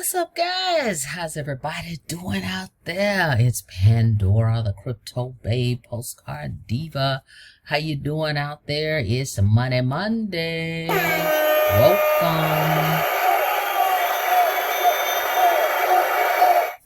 What's up, guys? How's everybody doing out there? It's Pandora, the crypto babe, postcard diva. How you doing out there? It's Money Monday. Welcome.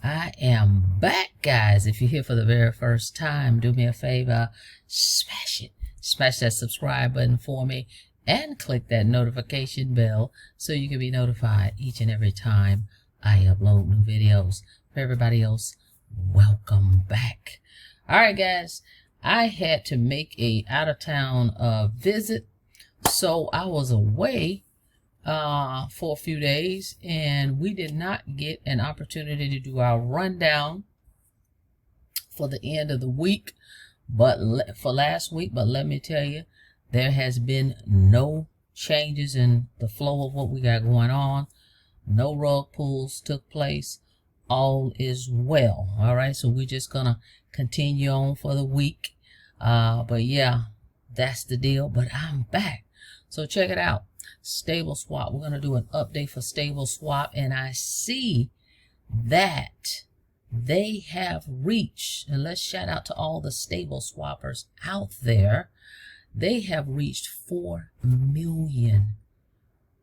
I am back, guys. If you're here for the very first time, do me a favor, smash it. Smash that subscribe button for me and click that notification bell so you can be notified each and every time I upload new videos. For everybody else, welcome back. All right, guys, I had to make a out-of-town visit, so I was away for a few days, and we did not get an opportunity to do our rundown for the end of the week, but for last week. But let me tell you, there has been no changes in the flow of what we got going on. No rug pulls took place. All is well. All right, so we're just gonna continue on for the week. But yeah, that's the deal. But I'm back, so check it out. Stable Swap. We're gonna do an update for Stable Swap, and I see that they have reached, and let's shout out to all the Stable Swappers out there. They have reached 4 million.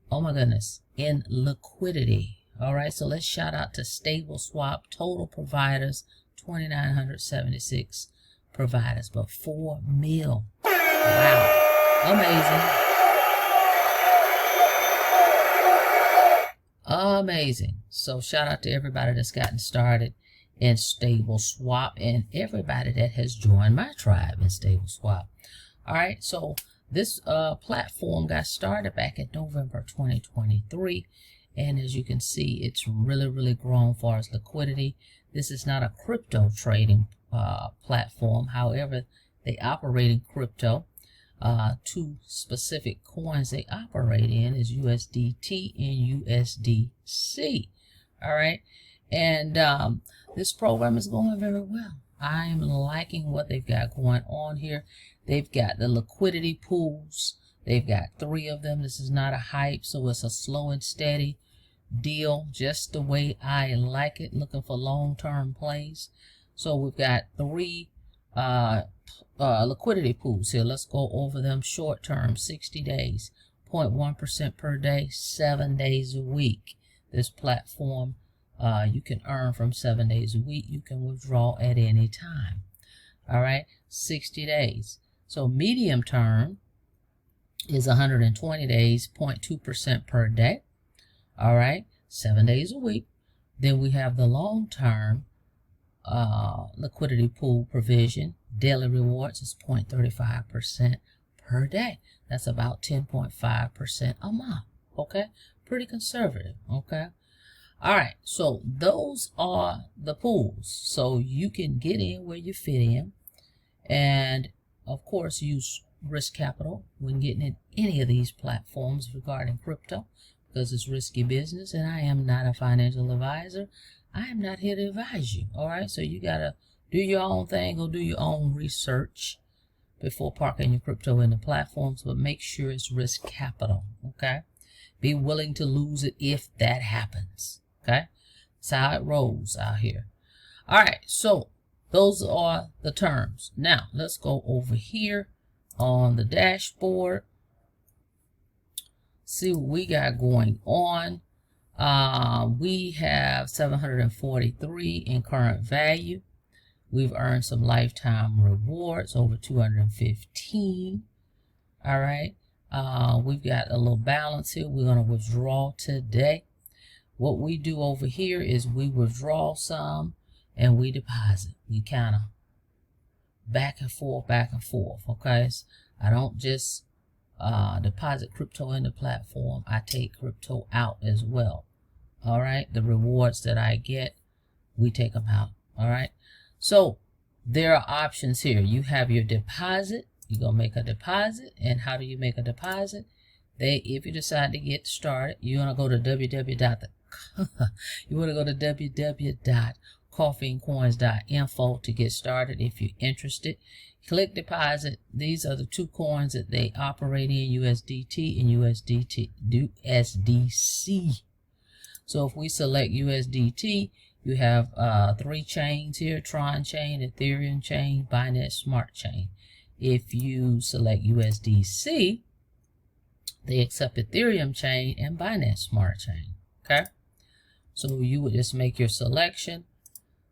Oh my goodness, in liquidity. All right, so let's shout out to Stable Swap. Total providers, 2,976 providers, but 4 mil. Wow, amazing. Amazing. So shout out to everybody that's gotten started in Stable Swap and everybody that has joined my tribe in Stable Swap. All right, so this platform got started back in November 2023, and as you can see, it's really grown as far as liquidity. This is not a crypto trading platform. However, they operate in crypto. 2 specific coins they operate in is USDT and USDC. All right, and this program is going very well. I am liking what they've got going on here. They've got the liquidity pools. They've got 3 of them. This is not a hype, so it's a slow and steady deal, just the way I like it, looking for long-term plays. So we've got 3 liquidity pools here. Let's go over them. Short-term, 60 days, 0.1% per day, 7 days a week. This platform, you can earn from 7 days a week. You can withdraw at any time. All right, 60 days. So medium term is 120 days, 0.2% per day. All right, 7 days a week. Then we have the long term liquidity pool provision. Daily rewards is 0.35% per day. That's about 10.5% a month. Okay, pretty conservative. Okay. All right, so those are the pools. So you can get in where you fit in, and of course use risk capital when getting in any of these platforms regarding crypto, because it's risky business, and I am not a financial advisor. I am not here to advise you. All right, so you gotta do your own thing, go do your own research before parking your crypto in the platforms, but make sure it's risk capital. Okay, be willing to lose it if that happens. Okay, that's how it rolls out here. All right, so those are the terms. Now let's go over here on the dashboard, see what we got going on. We have 743 in current value. We've earned some lifetime rewards, over 215. All right, we've got a little balance here. We're going to withdraw today. What we do over here is we withdraw some and we deposit. We kind of back and forth. Okay, so I don't just deposit crypto in the platform. I take crypto out as well. All right, the rewards that I get, we take them out. All right, so there are options here. You have your deposit. You're gonna make a deposit, and how do you make a deposit? If you decide to get started, you want to go to www.coffeeandcoins.info to get started. If you're interested, click deposit. These are the 2 coins that they operate in, USDT and USDC. So if we select USDT, you have 3 chains here: Tron chain, Ethereum chain, Binance Smart chain. If you select USDC, they accept Ethereum chain and Binance Smart chain. Okay, so you would just make your selection,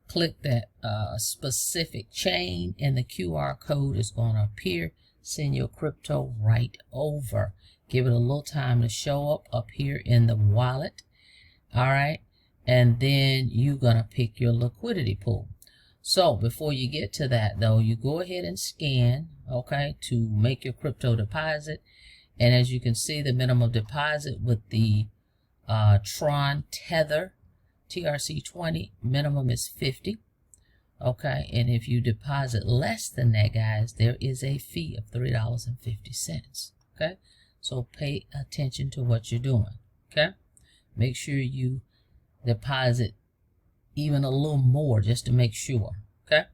click that specific chain, and the QR code is going to appear. Send your crypto right over. Give it a little time to show up here in the wallet. All right, and then you're going to pick your liquidity pool. So before you get to that though, you go ahead and scan, okay, to make your crypto deposit. And as you can see, the minimum deposit with the Tron Tether TRC20 minimum is 50. Okay, and if you deposit less than that, guys, there is a fee of $3.50. Okay, so pay attention to what you're doing. Okay, make sure you deposit even a little more just to make sure. Okay,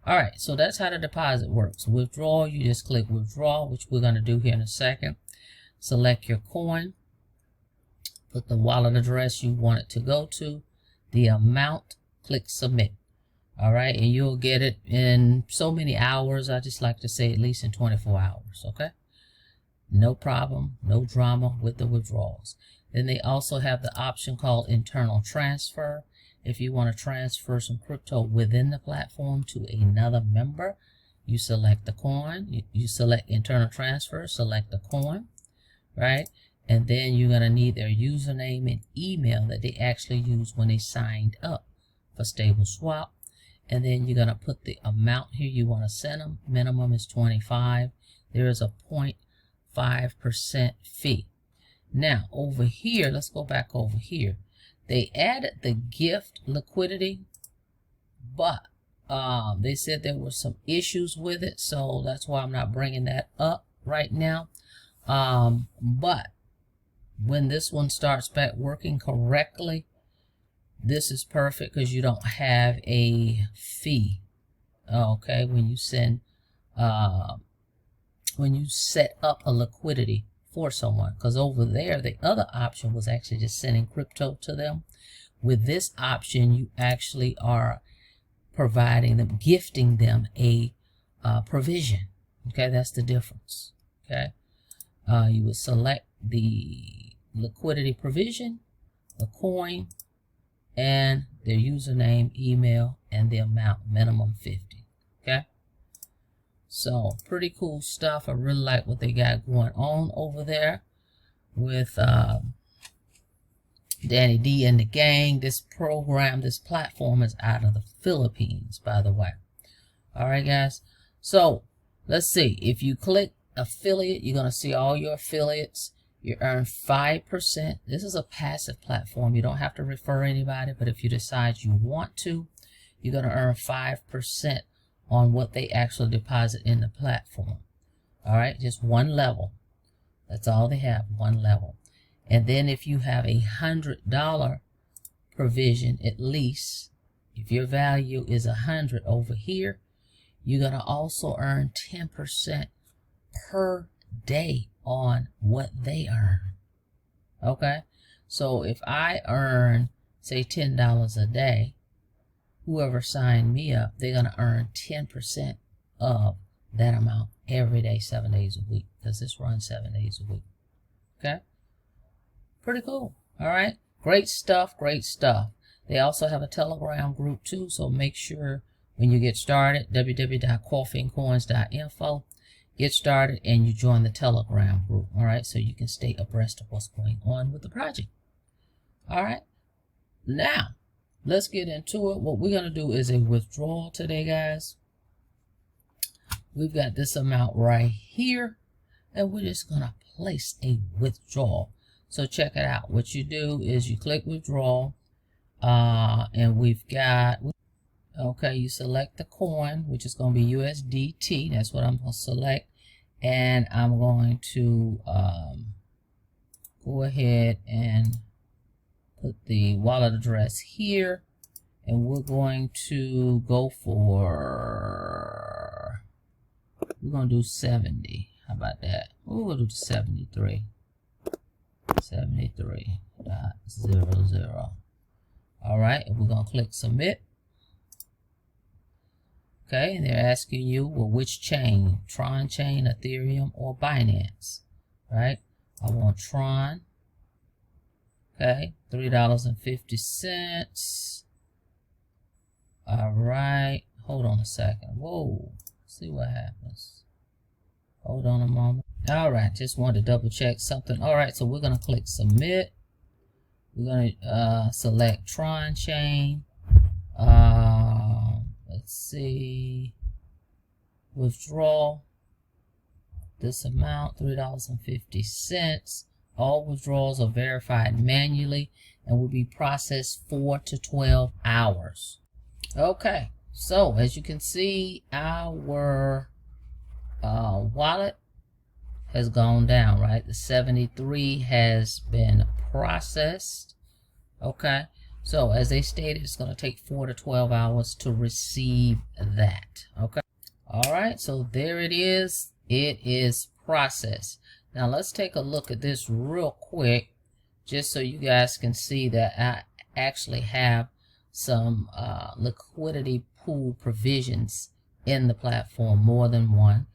all right, so that's how the deposit works. Withdrawal, you just click withdraw, which we're going to do here in a second. Select your coin, put the wallet address you want it to go to, the amount, click submit. All right, and you'll get it in so many hours. I just like to say at least in 24 hours. Okay, no problem, no drama with the withdrawals. Then they also have the option called internal transfer. If you want to transfer some crypto within the platform to another member, you select the coin, you select internal transfer, select the coin, right? And then you're going to need their username and email that they actually used when they signed up for Stable Swap. And then you're going to put the amount here you want to send them. Minimum is 25. There is a 0.5% fee. Now over here, let's go back over here. They added the gift liquidity, but they said there were some issues with it, so that's why I'm not bringing that up right now. But when this one starts back working correctly, this is perfect because you don't have a fee. Okay, when you send, when you set up a liquidity for someone, because over there the other option was actually just sending crypto to them. With this option, you actually are providing them, gifting them a provision. Okay, that's the difference. Okay, you would select the liquidity provision, the coin, and their username, email, and the amount, minimum 50. Okay, so pretty cool stuff. I really like what they got going on over there with Danny D and the gang. This program, this platform is out of the Philippines, by the way. All right, guys. So let's see. If you click affiliate, you're going to see all your affiliates. You earn 5%. This is a passive platform. You don't have to refer anybody, but if you decide you want to, you're going to earn 5% on what they actually deposit in the platform. All right, just one level. That's all they have, one level. And then if you have a $100 provision, at least, if your value is 100 over here, you're going to also earn 10% per day on what they earn. Okay, so if I earn, say, $10 a day, whoever signed me up, they're going to earn 10% of that amount every day, 7 days a week, because this runs 7 days a week. Okay, pretty cool. All right, great stuff, great stuff. They also have a Telegram group too, so make sure when you get started, www.coffeeandcoins.info, get started and you join the Telegram group. All right, so you can stay abreast of what's going on with the project. All right, now let's get into it. What we're going to do is a withdrawal today, guys. We've got this amount right here, and we're just going to place a withdrawal. So check it out. What you do is you click withdrawal, and we've got, okay, you select the coin, which is going to be USDT. That's what I'm going to select. And I'm going to go ahead and put the wallet address here. And we're going to go for, we're going to do 70. How about that? We'll do 73. 73.00. All right, and we're going to click submit. Okay, and they're asking you, well, which chain? Tron chain, Ethereum, or Binance? Right? I want Tron. Okay, $3.50. All right, hold on a second. Whoa, see what happens. Hold on a moment. All right, just wanted to double check something. All right, so we're going to click submit. We're going to select Tron chain. Let's see. Withdraw this amount, $3.50. All withdrawals are verified manually and will be processed 4 to 12 hours. Okay, so as you can see, our wallet has gone down, right? The 73 has been processed. Okay, so as they stated, it's going to take 4 to 12 hours to receive that. Okay, all right, so there it is. It is processed. Now let's take a look at this real quick, just so you guys can see that I actually have some liquidity pool provisions in the platform, more than one.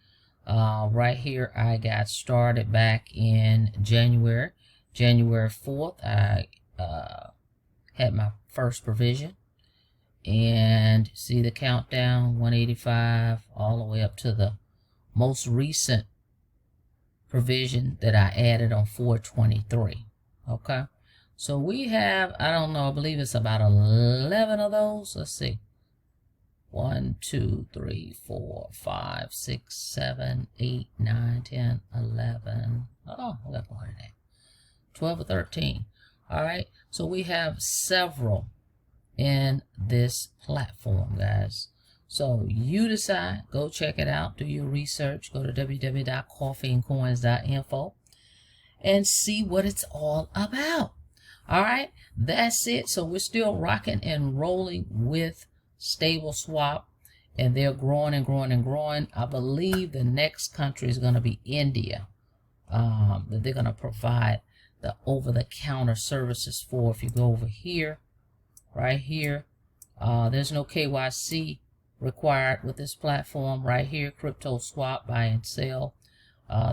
Right here, I got started back in January 4th. I had my first provision, and see the countdown, 185 all the way up to the most recent provision that I added on 4/23. Okay, so we have, I don't know, I believe it's about 11 of those. Let's see, 1 2 3 4 5 6 7 8 9 10 11. Oh, I got more than that. 12 or 13. All right, so we have several in this platform, guys. So you decide, go check it out, do your research, go to www.coffeeandcoins.info and see what it's all about. All right, that's it. So we're still rocking and rolling with Stable Swap, and they're growing and growing and growing. I believe the next country is going to be India, that they're going to provide the over-the-counter services for. If you go over here, right here, there's no KYC required with this platform. Right here, crypto swap, buy and sell.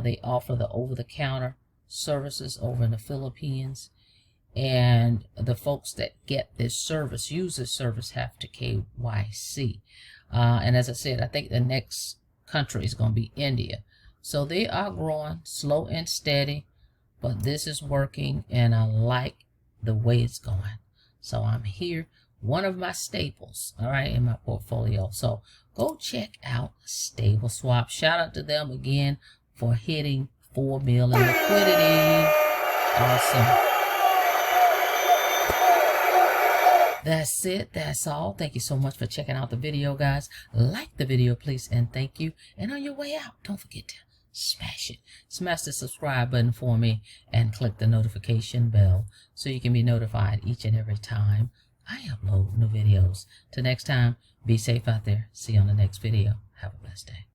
They offer the over-the-counter services over in the Philippines, and the folks that get this service, use this service, have to KYC. And as I said, I think the next country is going to be India. So they are growing slow and steady, but this is working, and I like the way it's going. So I'm here, one of my staples, all right, in my portfolio. So go check out Stable Swap. Shout out to them again for hitting 4 mil in liquidity. Awesome. That's it. That's all. Thank you so much for checking out the video, guys. Like the video, please, and thank you. And on your way out, don't forget to smash it. Smash the subscribe button for me and click the notification bell so you can be notified each and every time I upload new videos. Till next time, be safe out there. See you on the next video. Have a blessed day.